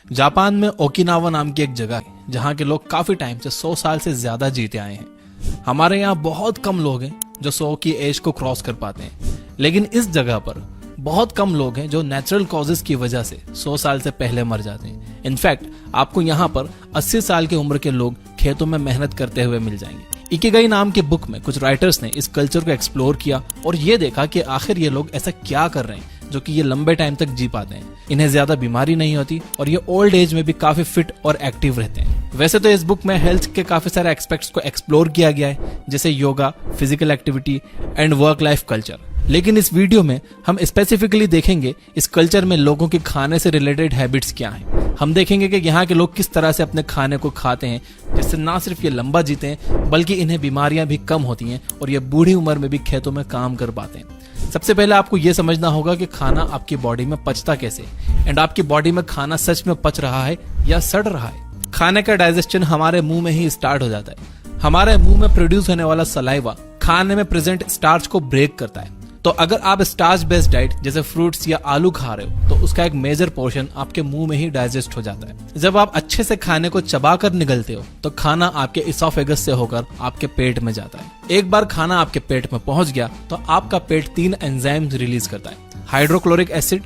Japan में Okinawa नाम की एक जगह है जहाँ के लोग काफी टाइम से 100 साल से ज्यादा जीते आए हैं। हमारे यहाँ बहुत कम लोग हैं जो 100 की एज को क्रॉस कर पाते हैं, लेकिन इस जगह पर बहुत कम लोग हैं जो नेचुरल कॉजेज की वजह से 100 साल से पहले मर जाते हैं। इनफैक्ट आपको यहाँ पर 80 साल की उम्र के लोग खेतों में मेहनत करते हुए मिल जाएंगे। इकिगाई नाम के बुक में कुछ राइटर्स ने इस कल्चर को एक्सप्लोर किया और ये देखा कि आखिर ये लोग ऐसा क्या कर रहे हैं जो कि ये लंबे टाइम तक जी पाते हैं। इन्हें ज्यादा बीमारी नहीं होती और ये ओल्ड एज में भी काफी फिट और एक्टिव रहते हैं। वैसे तो इस बुक में हेल्थ के काफी सारे एस्पेक्ट्स को एक्सप्लोर किया गया है, जैसे yoga, physical activity and work life culture. लेकिन इस वीडियो में हम स्पेसिफिकली देखेंगे इस कल्चर में लोगों के खाने से रिलेटेड हैबिट्स क्या हैं। हम देखेंगे कि यहाँ के लोग किस तरह से अपने खाने को खाते हैं जिससे ना सिर्फ ये लंबा जीते हैं बल्कि इन्हें बीमारियां भी कम होती हैं और ये बूढ़ी उम्र में भी खेतों में काम कर पाते हैं। सबसे पहले आपको ये समझना होगा कि खाना आपकी बॉडी में पचता कैसे एंड आपकी बॉडी में खाना सच में पच रहा है या सड़ रहा है। खाने का डाइजेशन हमारे मुंह में ही स्टार्ट हो जाता है। हमारे मुंह में प्रोड्यूस होने वाला सलाइवा खाने में प्रेजेंट स्टार्च को ब्रेक करता है। तो अगर आप स्टार्च बेस्ड डाइट जैसे फ्रूट्स या आलू खा रहे हो तो उसका एक मेजर पोर्शन आपके मुंह में ही डाइजेस्ट हो जाता है। जब आप अच्छे से खाने को चबाकर निगलते हो तो खाना आपके इसोफेगस से होकर आपके पेट में जाता है। एक बार खाना आपके पेट में पहुंच गया तो आपका पेट 3 एंजाइम्स रिलीज करता है, हाइड्रोक्लोरिक एसिड,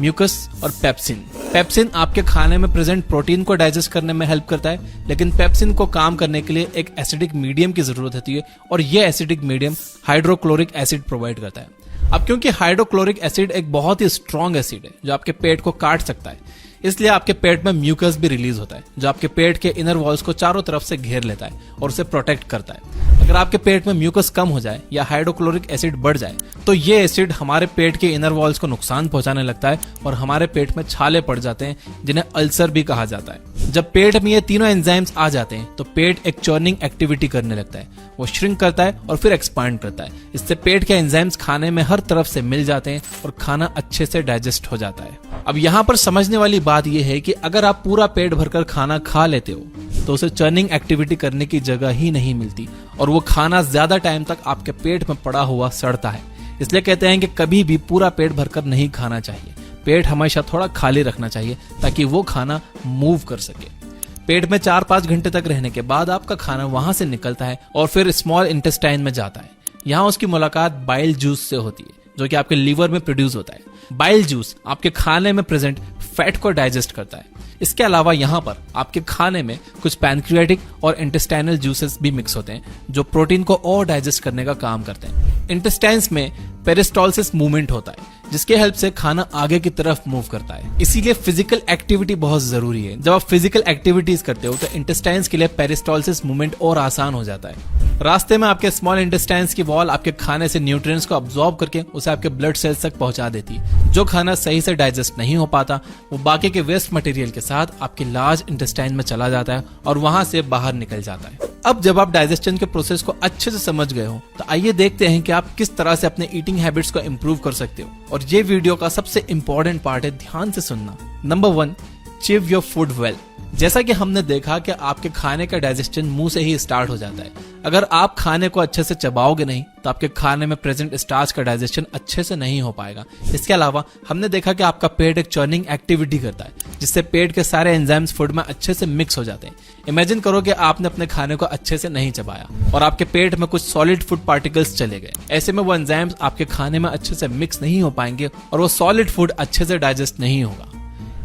म्यूकस और पेप्सिन। पेप्सिन आपके खाने में प्रेजेंट प्रोटीन को डाइजेस्ट करने में हेल्प करता है, लेकिन पेप्सिन को काम करने के लिए एक एसिडिक मीडियम की जरूरत होती है और यह acidic medium hydrochloric acid provide करता है। अब क्योंकि हाइड्रोक्लोरिक एसिड एक बहुत ही स्ट्रॉन्ग एसिड है जो आपके पेट को काट सकता है, इसलिए आपके पेट में म्यूकस भी रिलीज होता है जो आपके पेट के इनर वॉल्स को चारों तरफ से घेर लेता है और उसे प्रोटेक्ट करता है। अगर आपके पेट में म्यूकस कम हो जाए या हाइड्रोक्लोरिक एसिड बढ़ जाए तो ये एसिड हमारे पेट के इनर वॉल्स को नुकसान पहुंचाने लगता है और हमारे पेट में छाले पड़ जाते हैं जिन्हें अल्सर भी कहा जाता है। जब पेट में ये तीनों एंजाइम्स आ जाते हैं तो पेट एक चर्निंग एक्टिविटी करने लगता है, वो श्रिंक करता है और फिर एक्सपांड करता है। इससे पेट के एंजाइम्स खाने में हर तरफ से मिल जाते हैं और खाना अच्छे से डाइजेस्ट हो जाता है। अब यहाँ पर समझने वाली बात यह है कि अगर आप पूरा पेट भरकर खाना खा लेते हो तो उसे चर्निंग एक्टिविटी करने की जगह ही नहीं मिलती और वो खाना ज्यादा टाइम तक आपके पेट में पड़ा हुआ सड़ता है। इसलिए कहते हैं कि कभी भी पूरा पेट भरकर नहीं खाना चाहिए। पेट हमेशा थोड़ा खाली रखना चाहिए ताकि वो खाना मूव कर सके। पेट में 4-5 घंटे तक रहने के बाद आपका खाना वहां से निकलता है और फिर स्मॉल इंटेस्टाइन में जाता है। यहाँ उसकी मुलाकात बाइल जूस से होती है जो कि आपके लीवर में प्रोड्यूस होता है। बाइल जूस आपके खाने में प्रेजेंट फैट को डाइजेस्ट करता है। इसके अलावा यहाँ पर आपके खाने में कुछ पैनक्रियाटिक और इंटेस्टाइनल जूसेस भी मिक्स होते हैं जो प्रोटीन को और डाइजेस्ट करने का काम करते हैं। इंटेस्टाइन्स में पेरिस्टोलिसिस मूवमेंट होता है जिसके हेल्प से खाना आगे की तरफ मूव करता है। इसीलिए फिजिकल एक्टिविटी बहुत जरूरी है। जब आप फिजिकल एक्टिविटीज करते हो तो इंटेस्टाइन्स के लिए पेरिस्टोलिसिस मूवमेंट और आसान हो जाता है। रास्ते में आपके स्मॉल इंटेस्टाइन्स की वॉल आपके खाने से न्यूट्रिएंट्स को अब्सॉर्ब करके उसे आपके ब्लड सेल्स तक पहुंचा देती है। जो खाना सही से डाइजेस्ट नहीं हो पाता वो बाकी के वेस्ट मटेरियल के साथ आपके लार्ज इंटेस्टाइन में चला जाता है और वहां से बाहर निकल जाता है। अब जब आप डाइजेशन के प्रोसेस को अच्छे से समझ गए हो तो आइए देखते हैं कि आप किस तरह से अपने ईटिंग हैबिट्स को इंप्रूव कर सकते हो। और ये वीडियो का सबसे इंपॉर्टेंट पार्ट है, ध्यान से सुनना। Number 1, chew your food well. जैसा कि हमने देखा कि आपके खाने का डाइजेशन मुंह से ही स्टार्ट हो जाता है। अगर आप खाने को अच्छे से चबाओगे नहीं तो आपके खाने में प्रेजेंट स्टार्च का डाइजेशन अच्छे से नहीं हो पाएगा। इसके अलावा हमने देखा कि आपका पेट एक चर्निंग एक्टिविटी करता है जिससे पेट के सारे एंजाइम्स फूड में अच्छे से मिक्स हो जाते हैं। इमेजिन करो कि आपने अपने खाने को अच्छे से नहीं चबाया और आपके पेट में कुछ सॉलिड फूड पार्टिकल्स चले गए। ऐसे में वो एंजाइम्स आपके खाने में अच्छे से मिक्स नहीं हो पाएंगे और वो सॉलिड फूड अच्छे से डाइजेस्ट नहीं होगा।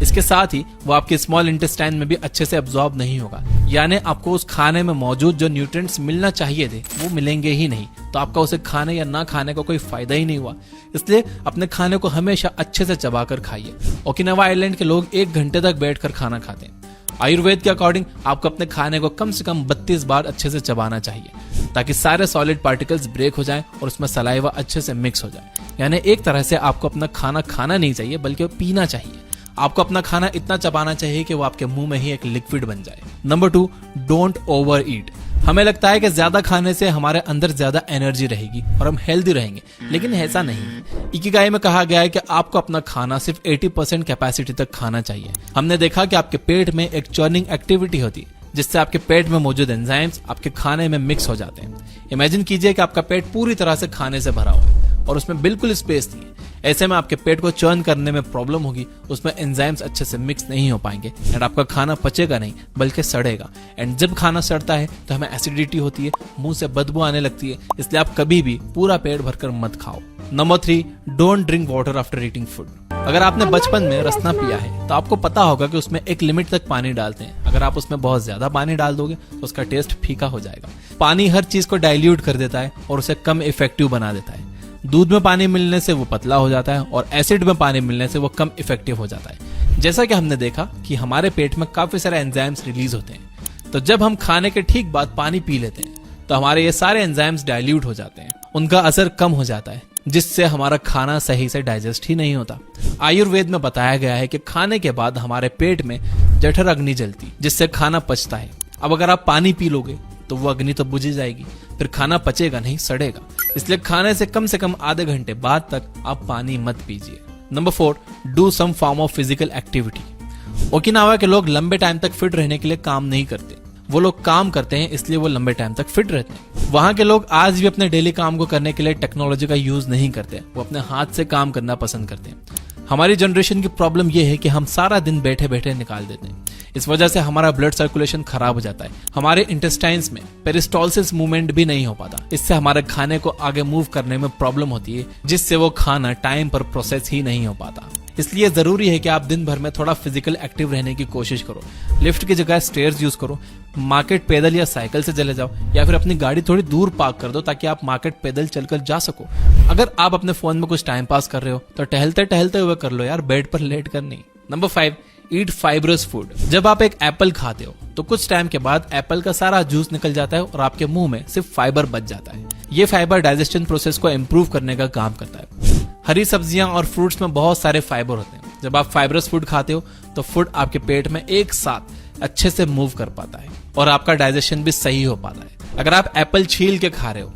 इसके साथ ही वो आपके स्मॉल इंटेस्टाइन में भी अच्छे से अब्सॉर्ब नहीं होगा, यानी आपको उस खाने में मौजूद जो न्यूट्रिएंट्स मिलना चाहिए थे वो मिलेंगे ही नहीं। तो आपका उसे खाने या ना खाने का कोई फायदा ही नहीं हुआ। इसलिए अपने खाने को हमेशा अच्छे से चबाकर खाइए। ओकिनावा आइलैंड के लोग 1 घंटे तक बैठकर खाना खाते हैं। आयुर्वेद के अकॉर्डिंग आपको अपने खाने को कम से कम 32 बार अच्छे से चबाना चाहिए ताकि सारे सॉलिड पार्टिकल्स ब्रेक हो जाएं और उसमें सलाइवा अच्छे से मिक्स हो जाए। यानी एक तरह से आपको अपना खाना खाना नहीं चाहिए बल्कि पीना चाहिए। आपको अपना खाना इतना चबाना चाहिए कि वो आपके मुंह में ही एक लिक्विड बन जाए। नंबर 2, डोंट ओवर ईट। हमें लगता है कि ज्यादा खाने से हमारे अंदर ज्यादा एनर्जी रहेगी और हम हेल्दी रहेंगे, लेकिन ऐसा नहीं। इकिगाई में कहा गया है कि आपको अपना खाना सिर्फ 80% कैपेसिटी तक खाना चाहिए। हमने देखा कि आपके पेट में एक चर्निंग एक्टिविटी होती है जिससे आपके पेट में मौजूद एंजाइम्स आपके खाने में मिक्स हो जाते हैं। इमेजिन कीजिए कि आपका पेट पूरी तरह से खाने से भरा हुआ है और उसमें बिल्कुल स्पेस नहीं है। ऐसे में आपके पेट को चर्न करने में प्रॉब्लम होगी, उसमें एंजाइम्स अच्छे से मिक्स नहीं हो पाएंगे एंड आपका खाना पचेगा नहीं बल्कि सड़ेगा। एंड जब खाना सड़ता है तो हमें एसिडिटी होती है, मुंह से बदबू आने लगती है, इसलिए आप कभी भी पूरा पेट भरकर मत खाओ। Number 3, don't drink water after eating food. अगर आपने बचपन में रसना पिया है तो आपको पता होगा कि उसमें एक लिमिट तक पानी डालते हैं। अगर आप उसमें बहुत ज्यादा पानी डाल दोगे तो उसका टेस्ट फीका हो जाएगा। पानी हर चीज को डाइल्यूट कर देता है और उसे कम इफेक्टिव बना देता है। दूध में पानी मिलने से वो पतला हो जाता है और एसिड में पानी मिलने से वो कम इफेक्टिव हो जाता है। जैसा कि हमने देखा कि हमारे पेट में काफी सारे एंजाइम्स रिलीज होते हैं, तो जब हम खाने के ठीक बाद पानी पी लेते हैं तो हमारे ये सारे एंजाइम्स डाइल्यूट हो जाते हैं, उनका असर कम हो जाता है, जिससे हमारा खाना सही से डाइजेस्ट ही नहीं होता। आयुर्वेद में बताया गया है कि खाने के बाद हमारे पेट में जठर अग्नि जलती, जिससे खाना पचता है। अब अगर आप पानी पी लोगे तो वो अग्नि तो बुझ जाएगी, फिर खाना पचेगा नहीं, सड़ेगा। इसलिए खाने से कम आधे घंटे बाद तक आप पानी मत पीजिए। Number 4, do some form of physical activity. Okinawa के लोग लंबे टाइम तक फिट रहने के लिए काम नहीं करते, वो लोग काम करते हैं इसलिए वो लंबे टाइम तक फिट रहते हैं। वहां के लोग आज भी अपने डेली काम को करने के लिए टेक्नोलॉजी का यूज नहीं करते, वो अपने हाथ से काम करना पसंद करते हैं। हमारी जनरेशन की प्रॉब्लम यह है कि हम सारा दिन बैठे बैठे निकाल देते हैं। इस वजह से हमारा ब्लड सर्कुलेशन खराब हो जाता है, हमारे इंटेस्टाइन्स में पेरिस्टोलिसिस मूवमेंट भी नहीं हो पाता। इससे हमारे खाने को आगे मूव करने में प्रॉब्लम होती है, जिससे वो खाना टाइम पर प्रोसेस ही नहीं हो पाता। इसलिए जरूरी है कि आप दिन भर में थोड़ा फिजिकल एक्टिव रहने की कोशिश करो। लिफ्ट की जगह स्टेयर्स यूज करो, मार्केट पैदल या साइकिल से चले जाओ, या फिर अपनी गाड़ी थोड़ी दूर पार्क कर दो ताकि आप मार्केट पैदल चलकर जा सको। अगर आप अपने फोन में कुछ टाइम पास कर रहे हो तो टहलते टहलते हुए कर लो यार, बेड पर लेट कर नहीं। नंबर 5, ईट फाइब्रस फूड। जब आप एक एप्पल खाते हो तो कुछ टाइम के बाद एप्पल का सारा जूस निकल जाता है और आपके मुंह में सिर्फ फाइबर बच जाता है। ये फाइबर डाइजेशन प्रोसेस को इम्प्रूव करने का काम करता है। हरी सब्जियां और फ्रूट्स में बहुत सारे फाइबर होते हैं। जब आप फाइबरस फूड खाते हो तो फूड आपके पेट में एक साथ अच्छे से मूव कर पाता है और आपका डाइजेशन भी सही हो पाता है। अगर आप एप्पल छील के खा रहे हो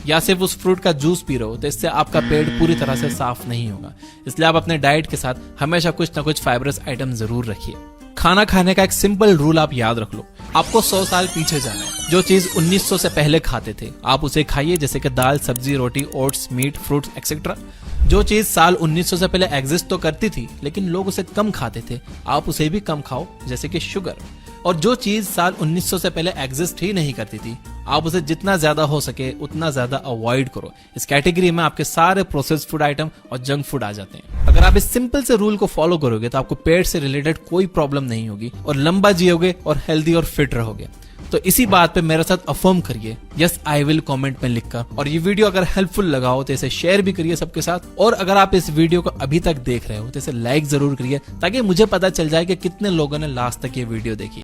या सिर्फ उस फ्रूट का जूस पी रहे हो तो इससे आपका पेट पूरी तरह से साफ नहीं होगा। इसलिए आप अपने डाइट के साथ हमेशा कुछ ना कुछ फाइबरस आइटम जरूर रखिए। खाना खाने का एक सिंपल रूल आप याद रख लो, आपको 100 साल पीछे जाना है। जो चीज 1900 से पहले खाते थे आप उसे खाइए, जैसे कि दाल, सब्जी, रोटी, ओट्स, मीट, फ्रूट्स एक्सेट्रा। जो चीज साल 1900 से पहले एग्जिस्ट तो करती थी लेकिन लोग उसे कम खाते थे, आप उसे भी कम खाओ, जैसे कि शुगर। और जो चीज साल 1900 से पहले एग्जिस्ट ही नहीं करती थी आप उसे जितना ज्यादा हो सके उतना ज्यादा अवॉइड करो। इस कैटेगरी में आपके सारे प्रोसेस्ड फूड आइटम और जंक फूड आ जाते हैं। अगर आप इस सिंपल से रूल को फॉलो करोगे तो आपको पेट से रिलेटेड कोई प्रॉब्लम नहीं होगी और लंबा जियोगे और हेल्दी और फिट रहोगे। तो इसी बात पे मेरे साथ अफर्म करिए यस आई विल कमेंट में लिखकर। और ये वीडियो अगर हेल्पफुल लगा हो तो इसे शेयर भी करिए सबके साथ। और अगर आप इस वीडियो को अभी तक देख रहे हो तो इसे लाइक जरूर करिए ताकि मुझे पता चल जाए कि कितने लोगों ने लास्ट तक ये वीडियो देखी।